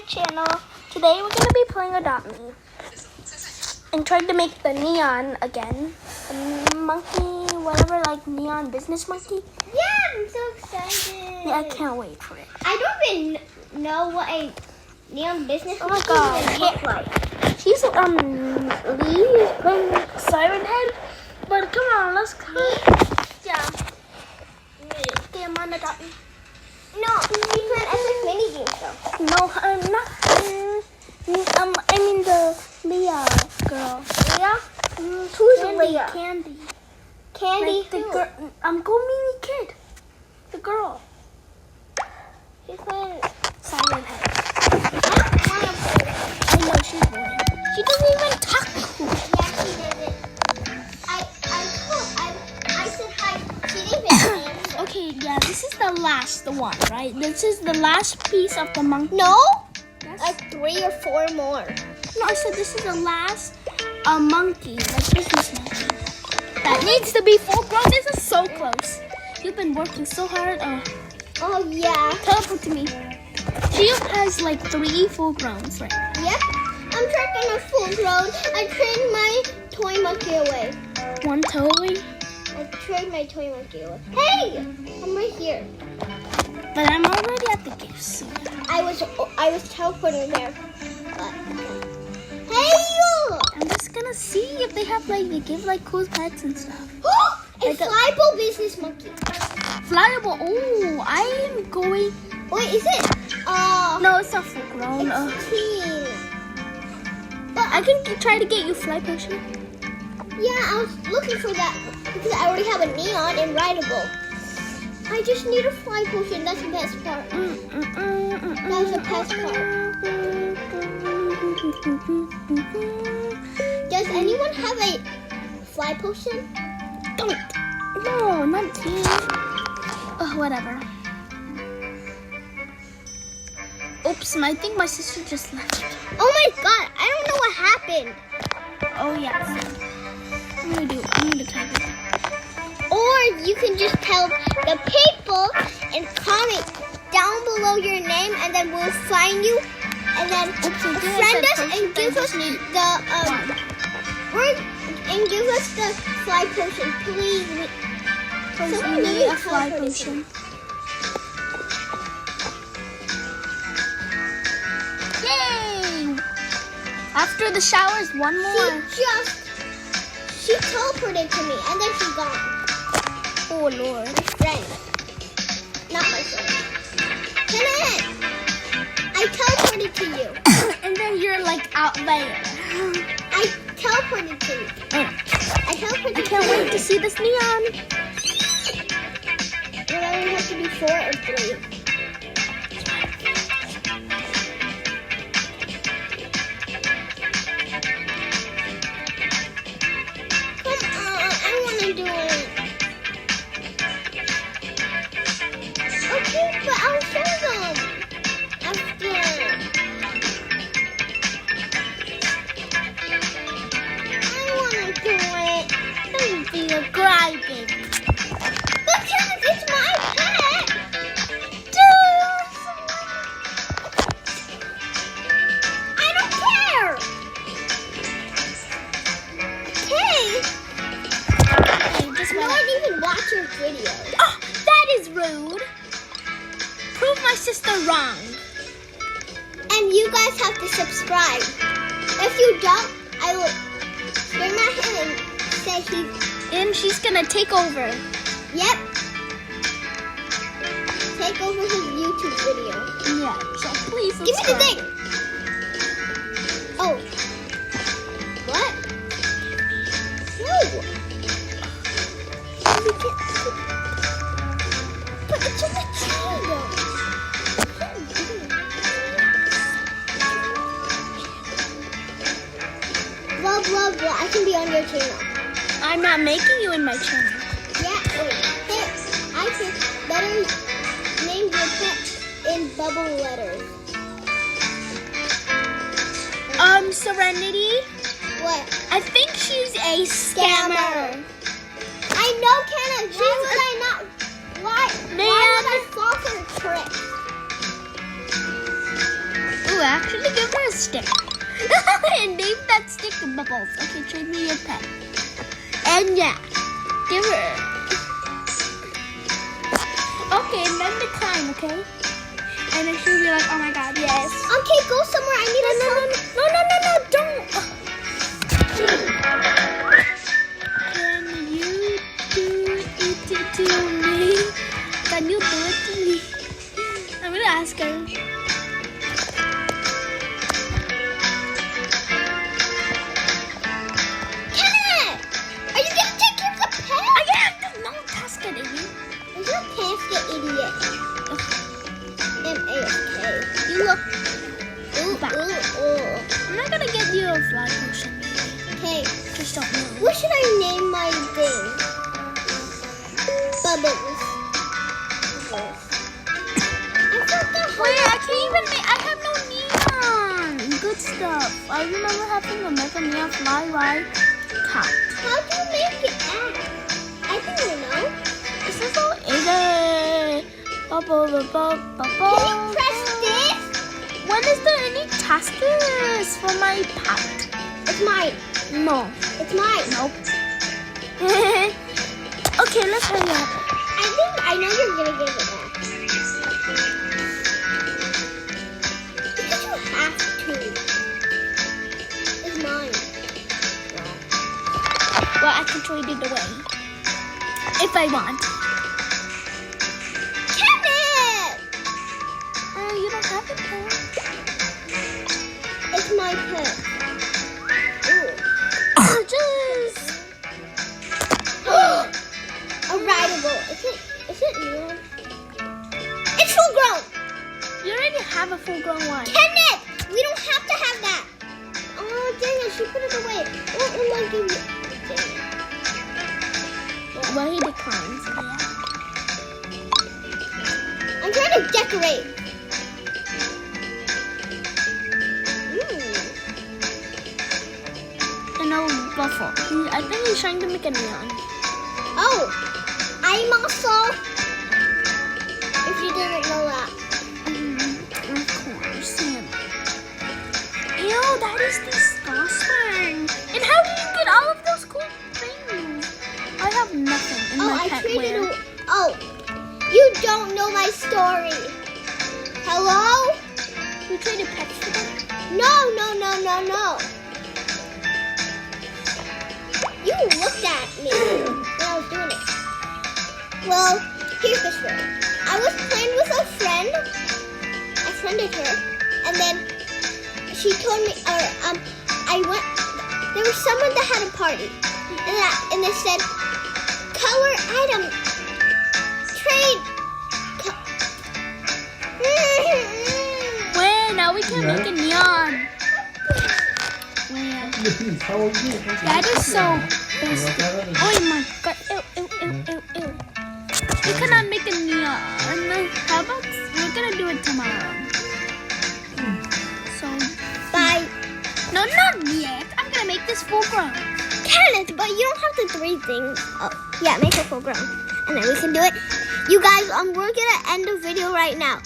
channel. Today we're going to be playing Adopt Me. And trying to make the neon again. The monkey, whatever, like neon business monkey. Yeah, I'm so excited. Yeah, I can't wait for it. I don't even know what a neon business Oh my monkey God. would look like. She's, Lee is playing Siren Head. But come on, let's go. Yeah. Okay, I'm on Adopt Me. No, we playing Epic mini games though. No, I'm not. I mean the Leah girl. Leah? Who's Candy, Leah? Candy. Candy Like the who? girl. Go Mini Kid. The girl. She's playing. Siren Head. I don't want to play that. I know she's boring. She doesn't even talk. Yeah, she didn't. I said hi. She didn't even answer. Okay, yeah, this is the last one, right? This is the last piece of the monkey. No? Yes. Like 3 or 4 more. No, I said this is the last monkey, like business monkey. That needs to be full grown. This is so close. You've been working so hard. Oh, yeah. Teleport to me. She has like 3 full growns, right? Yep. I'm tracking a full grown. I trained my toy monkey away. One toy. I trained my toy monkey away. Hey! I'm right here. But I'm already at the gifts. So. I was teleporting there. But, hey! I'm just gonna see if they have like, they give like cool pets and stuff. A Like a- flyable business monkey. Flyable. Oh, I am going. Wait, is it? No, it's not full grown. It's teen. I can try to get you fly potion. Yeah, I was looking for that because I already have a neon and rideable. I just need a fly potion. That's the best part. That's the best part. Does anyone have a fly potion? Don't. No, not tea. Oh, whatever. Oops, I think my sister just left. Oh my god, I don't know what happened. Oh, yeah. I'm gonna type it. Or you can just tell the people and comment down below your name and then we'll find you and then friend us and give us the and give us the fly potion, please. Someone Need needs a fly potion. Yay! After the showers, one more. She teleported to me and then she's gone. Oh, Lord. My friend. Not my friend. Come in. I teleported to you. And then you're like out there. I teleported to you. Oh. I teleported I can't wait to see this neon. Well, I would have to be 4 or 3. Come on, I want to do it. Okay, but I'll show them after. I want to do it. Don't be a crybaby. Because it's my pet. I don't care. Okay. Hey, just No wanna- one even watch your videos. Oh, that is rude. Prove my sister wrong. And you guys have to subscribe. If you don't, I will bring my hand and say And she's gonna take over. yep. Take over his YouTube video. Yeah, so please Give me the subscribe. thing. Oh. What? No. But it's in the tree though. Blah, blah, blah. I can be on your channel. I'm not making you in my channel. Yeah, wait. Hey, I can better name your pet in bubble letters. Serenity. What? I think she's a scammer. I know, Kenna. Why would I not? Why would I fall for a trick? Ooh, actually give her a stick. And name that stick Bubbles. Okay, trade me your pet. And yeah, give her. Okay, and then decline, okay? And then she'll be like, oh my god, yes. Okay, go somewhere. I need a don't. Can you do it to me? Can you do it to me? I'm gonna ask her. Kenneth! Are you gonna take care of the pet? I can't. No, task it, Amy. Is your pet idiot? M-A-S-K. You look. Ooh. I'm not gonna get you a fly potion, maybe. Okay. Just don't know. What should I name my thing? Bubbles. Wait, I can't even make. I have no neon. Good stuff. I remember having a mega neon fly ride cat. How do you make it act? I don't know. This is all either bubble. Can you press this? When is there any taskers for my pet? It's mine. No. It's mine. Nope. Okay, let's hurry up. I know you're gonna give it back. Because you have to. It's mine. Well, I can trade it away. If I want. Kenneth! Oh, you don't have it, though. It's my pet. Ooh. Just. A rideable. Is it new? It's full grown. You already have a full-grown one. Kenneth! We don't have to have that. Oh, dang it. She put it away. What will I give you? Dang it. Well, he declines. Yeah. I'm trying to decorate. And a buffle. I think he's trying to make a neon. Oh, I'm also. If you didn't know that. Of course. Ew, that is disgusting. And how do you get all of those cool things? I have nothing in my pet wear. Oh, you don't know my story. Hello? You traded pets for them? No. You looked at me when I was doing it. Well, here's the story. I was playing with a friend. I friended her, and then she told me, I went. There was someone that had a party, and they said, color item, trade. Wait, now we can make a neon. Wait. That is so best. Oh my god. Ew. We cannot make a neon. How about we're gonna do it tomorrow? So Bye. no, not yet. I'm gonna make this full grown. Kenneth, but you don't have the three things. Oh, yeah, make it full grown. And then we can do it. You guys, we're gonna end the video right now.